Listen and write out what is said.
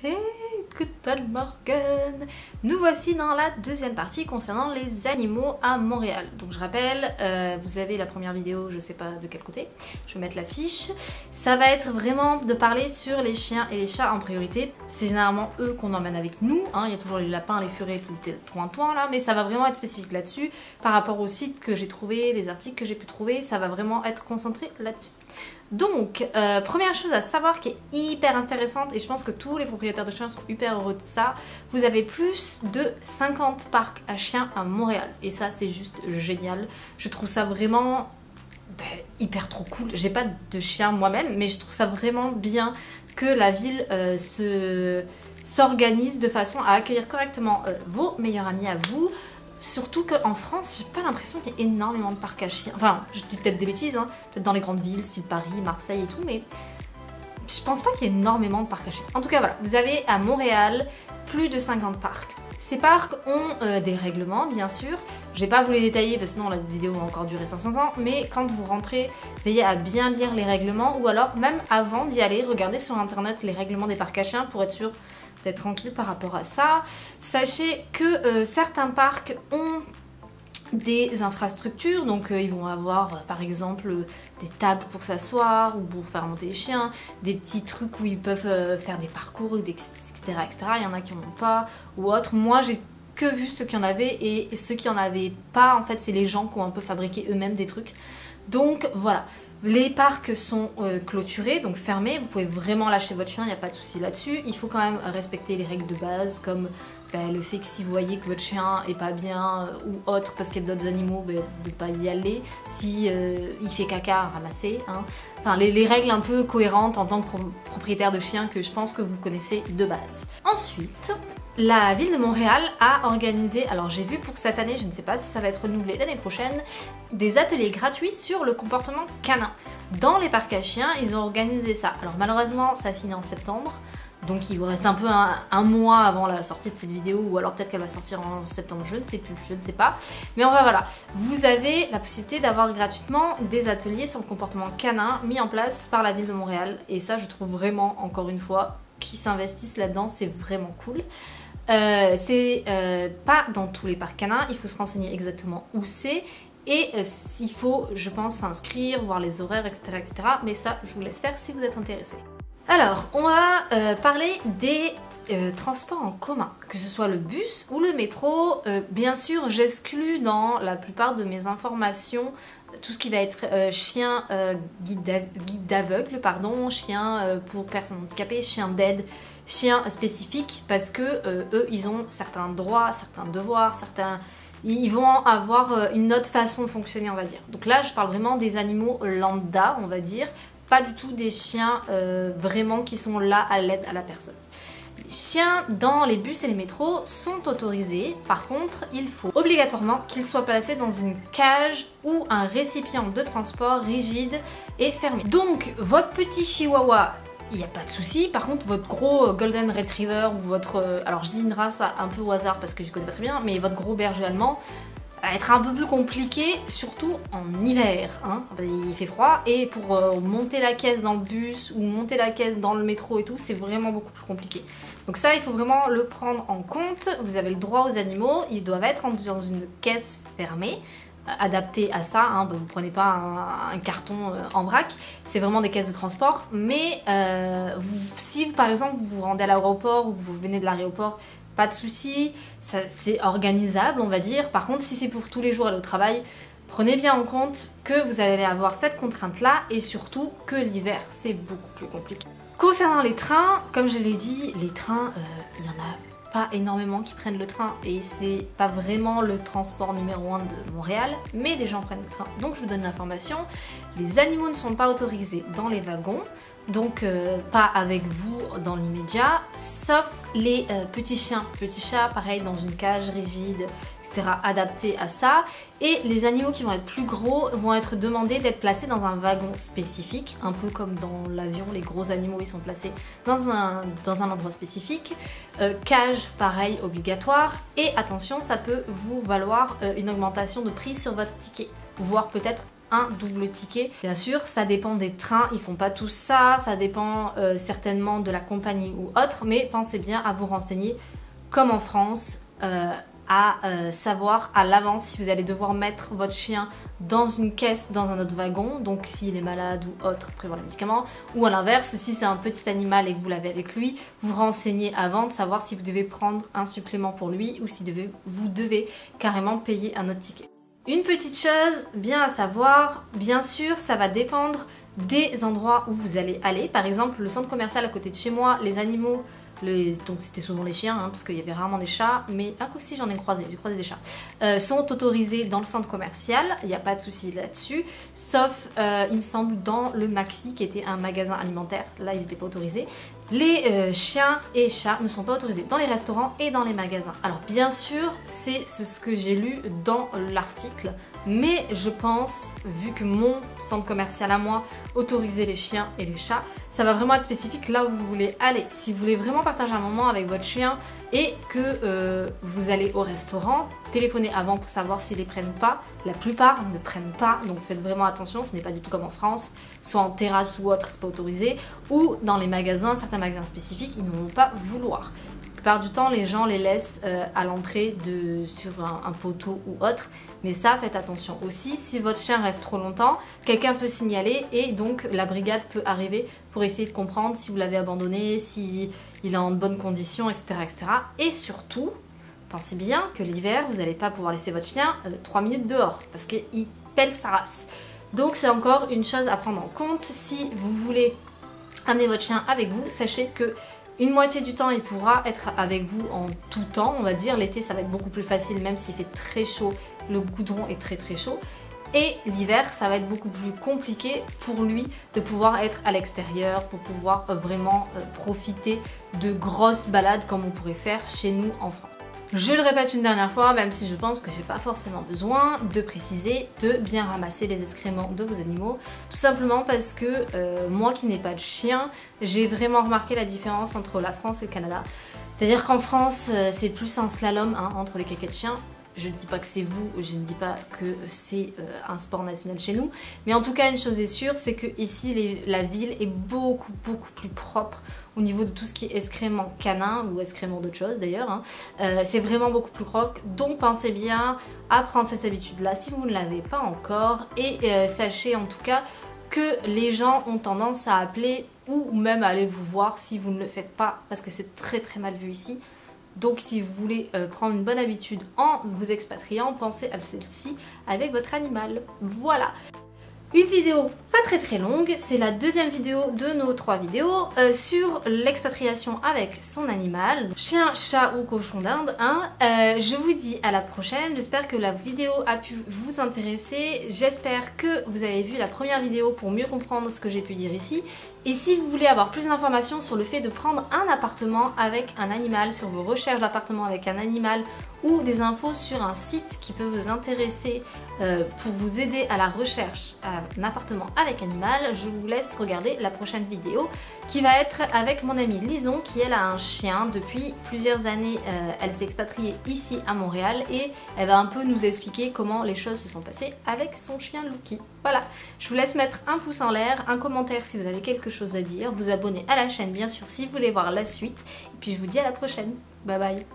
Hey, Guten Morgen. Nous voici dans la deuxième partie concernant les animaux à Montréal. Donc je rappelle, vous avez la première vidéo, je sais pas de quel côté, je vais mettre l'affiche. Ça va être vraiment de parler sur les chiens et les chats en priorité. C'est généralement eux qu'on emmène avec nous, hein. Il y a toujours les lapins, les furets, tout le toin là, mais ça va vraiment être spécifique là-dessus. Par rapport au site que j'ai trouvé, les articles que j'ai pu trouver, ça va vraiment être concentré là-dessus. Donc, première chose à savoir qui est hyper intéressante, et je pense que tous les propriétaires de chiens sont hyper heureux de ça, vous avez plus de 50 parcs à chiens à Montréal. Et ça, c'est juste génial. Je trouve ça vraiment hyper trop cool. J'ai pas de chien moi-même, mais je trouve ça vraiment bien que la ville s'organise de façon à accueillir correctement vos meilleurs amis à vous. Surtout qu'en France, j'ai pas l'impression qu'il y ait énormément de parcs à chiens. Enfin, je dis peut-être des bêtises, hein, peut-être dans les grandes villes, style Paris, Marseille et tout, mais je pense pas qu'il y ait énormément de parcs à chiens. En tout cas, voilà, vous avez à Montréal plus de 50 parcs. Ces parcs ont des règlements, bien sûr. Je vais pas vous les détailler parce que sinon la vidéo va encore durer 500 ans, mais quand vous rentrez, veillez à bien lire les règlements, ou alors même avant d'y aller, regardez sur internet les règlements des parcs à chiens pour être sûr d'être tranquille par rapport à ça. Sachez que certains parcs ont des infrastructures, donc ils vont avoir par exemple des tables pour s'asseoir ou pour faire monter les chiens, des petits trucs où ils peuvent faire des parcours, etc., etc. Il y en a qui n'en ont pas ou autre. Moi j'ai que vu ceux qui en avaient, et ceux qui en avaient pas, en fait c'est les gens qui ont un peu fabriqué eux-mêmes des trucs. Donc voilà. Les parcs sont clôturés, donc fermés, vous pouvez vraiment lâcher votre chien, il n'y a pas de souci là-dessus. Il faut quand même respecter les règles de base, comme le fait que si vous voyez que votre chien est pas bien ou autre, parce qu'il y a d'autres animaux, de ne pas y aller. Si il fait caca, ramasser. Hein. Enfin, les règles un peu cohérentes en tant que propriétaire de chien que je pense que vous connaissez de base. Ensuite, la ville de Montréal a organisé, alors j'ai vu pour cette année, je ne sais pas si ça va être renouvelé l'année prochaine, des ateliers gratuits sur le comportement canin. Dans les parcs à chiens, ils ont organisé ça. Alors malheureusement, ça finit en septembre, donc il vous reste un peu un mois avant la sortie de cette vidéo, ou alors peut-être qu'elle va sortir en septembre, je ne sais plus, je ne sais pas. Mais enfin voilà, vous avez la possibilité d'avoir gratuitement des ateliers sur le comportement canin mis en place par la ville de Montréal. Et ça, je trouve vraiment, encore une fois, qu'ils s'investissent là-dedans, c'est vraiment cool. C'est pas dans tous les parcs canins, il faut se renseigner exactement où c'est, et il faut, je pense, s'inscrire, voir les horaires, etc., etc. Mais ça, je vous laisse faire si vous êtes intéressé. Alors, on va parler des transports en commun, que ce soit le bus ou le métro. Bien sûr, j'exclus dans la plupart de mes informations tout ce qui va être chien guide d'aveugle, pardon, chien pour personnes handicapées, chien d'aide, chien spécifique, parce que eux, ils ont certains droits, certains devoirs, ils vont avoir une autre façon de fonctionner, on va dire. Donc là, je parle vraiment des animaux lambda, on va dire, pas du tout des chiens vraiment qui sont là à l'aide à la personne. Les chiens dans les bus et les métros sont autorisés, par contre il faut obligatoirement qu'ils soient placés dans une cage ou un récipient de transport rigide et fermé. Donc votre petit chihuahua, il n'y a pas de souci. Par contre votre gros golden retriever ou votre... alors je dis une race un peu au hasard parce que je connais pas très bien, mais votre gros berger allemand va être un peu plus compliqué, surtout en hiver, hein. Il fait froid, et pour monter la caisse dans le bus ou monter la caisse dans le métro et tout, c'est vraiment beaucoup plus compliqué. Donc ça, il faut vraiment le prendre en compte. Vous avez le droit aux animaux, ils doivent être dans une caisse fermée, adaptée à ça, hein. Vous prenez pas un carton en vrac, c'est vraiment des caisses de transport, mais si par exemple vous vous rendez à l'aéroport ou que vous venez de l'aéroport, pas de souci, c'est organisable, on va dire. Par contre, si c'est pour tous les jours aller au travail, prenez bien en compte que vous allez avoir cette contrainte-là, et surtout que l'hiver, c'est beaucoup plus compliqué. Concernant les trains, comme je l'ai dit, les trains, il y en a pas énormément qui prennent le train, et c'est pas vraiment le transport numéro 1 de Montréal, mais les gens prennent le train. Donc je vous donne l'information, les animaux ne sont pas autorisés dans les wagons, donc pas avec vous dans l'immédiat, sauf les petits chiens, petits chats, pareil, dans une cage rigide, etc., adaptée à ça. Et les animaux qui vont être plus gros vont être demandés d'être placés dans un wagon spécifique, un peu comme dans l'avion, les gros animaux ils sont placés dans un endroit spécifique. Cage, pareil, obligatoire. Et attention, ça peut vous valoir une augmentation de prix sur votre ticket, voire peut-être un double ticket. Bien sûr, ça dépend des trains, ils font pas tous ça, ça dépend certainement de la compagnie ou autre, mais pensez bien à vous renseigner comme en France, à savoir à l'avance si vous allez devoir mettre votre chien dans une caisse dans un autre wagon, donc s'il est malade ou autre, prévoir les médicaments, ou à l'inverse, si c'est un petit animal et que vous l'avez avec lui, vous renseignez avant de savoir si vous devez prendre un supplément pour lui ou si vous devez carrément payer un autre ticket. Une petite chose bien à savoir, bien sûr ça va dépendre des endroits où vous allez aller. Par exemple le centre commercial à côté de chez moi, les animaux, donc c'était souvent les chiens, hein, parce qu'il y avait rarement des chats, mais aussi j'en ai croisé, j'ai croisé des chats, sont autorisés dans le centre commercial, il n'y a pas de souci là-dessus, sauf il me semble dans le Maxi qui était un magasin alimentaire, là ils n'étaient pas autorisés. Les chiens et chats ne sont pas autorisés dans les restaurants et dans les magasins. Alors bien sûr, c'est ce que j'ai lu dans l'article, mais je pense, vu que mon centre commercial à moi autorisait les chiens et les chats, ça va vraiment être spécifique là où vous voulez aller. Si vous voulez vraiment partager un moment avec votre chien et que vous allez au restaurant, téléphonez avant pour savoir s'ils les prennent pas. La plupart ne prennent pas, donc faites vraiment attention, ce n'est pas du tout comme en France, soit en terrasse ou autre, c'est pas autorisé, ou dans les magasins, certains magasins spécifiques, ils ne vont pas vouloir. La plupart du temps, les gens les laissent à l'entrée sur un poteau ou autre, mais ça, faites attention aussi. Si votre chien reste trop longtemps, quelqu'un peut signaler et donc la brigade peut arriver pour essayer de comprendre si vous l'avez abandonné, s'il est en bonne condition, etc., etc. Et surtout, pensez bien que l'hiver, vous n'allez pas pouvoir laisser votre chien 3 minutes dehors parce qu'il pèle sa race. Donc c'est encore une chose à prendre en compte. Si vous voulez amener votre chien avec vous, sachez que une moitié du temps, il pourra être avec vous en tout temps, on va dire. L'été, ça va être beaucoup plus facile, même s'il fait très chaud, le goudron est très très chaud. Et l'hiver, ça va être beaucoup plus compliqué pour lui de pouvoir être à l'extérieur, pour pouvoir vraiment profiter de grosses balades comme on pourrait faire chez nous en France. Je le répète une dernière fois, même si je pense que j'ai pas forcément besoin de préciser de bien ramasser les excréments de vos animaux, tout simplement parce que moi qui n'ai pas de chien, j'ai vraiment remarqué la différence entre la France et le Canada. C'est-à-dire qu'en France, c'est plus un slalom hein, entre les caquets de chiens. Je ne dis pas que c'est vous, je ne dis pas que c'est un sport national chez nous, mais en tout cas une chose est sûre, c'est que ici la ville est beaucoup plus propre au niveau de tout ce qui est excrément canin ou excrément d'autres choses d'ailleurs. Hein. C'est vraiment beaucoup plus propre, donc pensez bien à prendre cette habitude-là si vous ne l'avez pas encore et sachez en tout cas que les gens ont tendance à appeler ou même à aller vous voir si vous ne le faites pas parce que c'est très mal vu ici. Donc si vous voulez prendre une bonne habitude en vous expatriant, pensez à celle-ci avec votre animal. Voilà. Une vidéo pas très longue, c'est la deuxième vidéo de nos 3 vidéos sur l'expatriation avec son animal, chien, chat ou cochon d'Inde. Hein. Je vous dis à la prochaine, j'espère que la vidéo a pu vous intéresser, j'espère que vous avez vu la première vidéo pour mieux comprendre ce que j'ai pu dire ici. Et si vous voulez avoir plus d'informations sur le fait de prendre un appartement avec un animal, sur vos recherches d'appartement avec un animal ou des infos sur un site qui peut vous intéresser pour vous aider à la recherche d'un appartement avec animal, je vous laisse regarder la prochaine vidéo qui va être avec mon amie Lison qui elle a un chien depuis plusieurs années. Elle s'est expatriée ici à Montréal et elle va un peu nous expliquer comment les choses se sont passées avec son chien Lucky. Voilà, je vous laisse mettre un pouce en l'air, un commentaire si vous avez quelque chose à dire, vous abonner à la chaîne bien sûr si vous voulez voir la suite et puis je vous dis à la prochaine. Bye bye.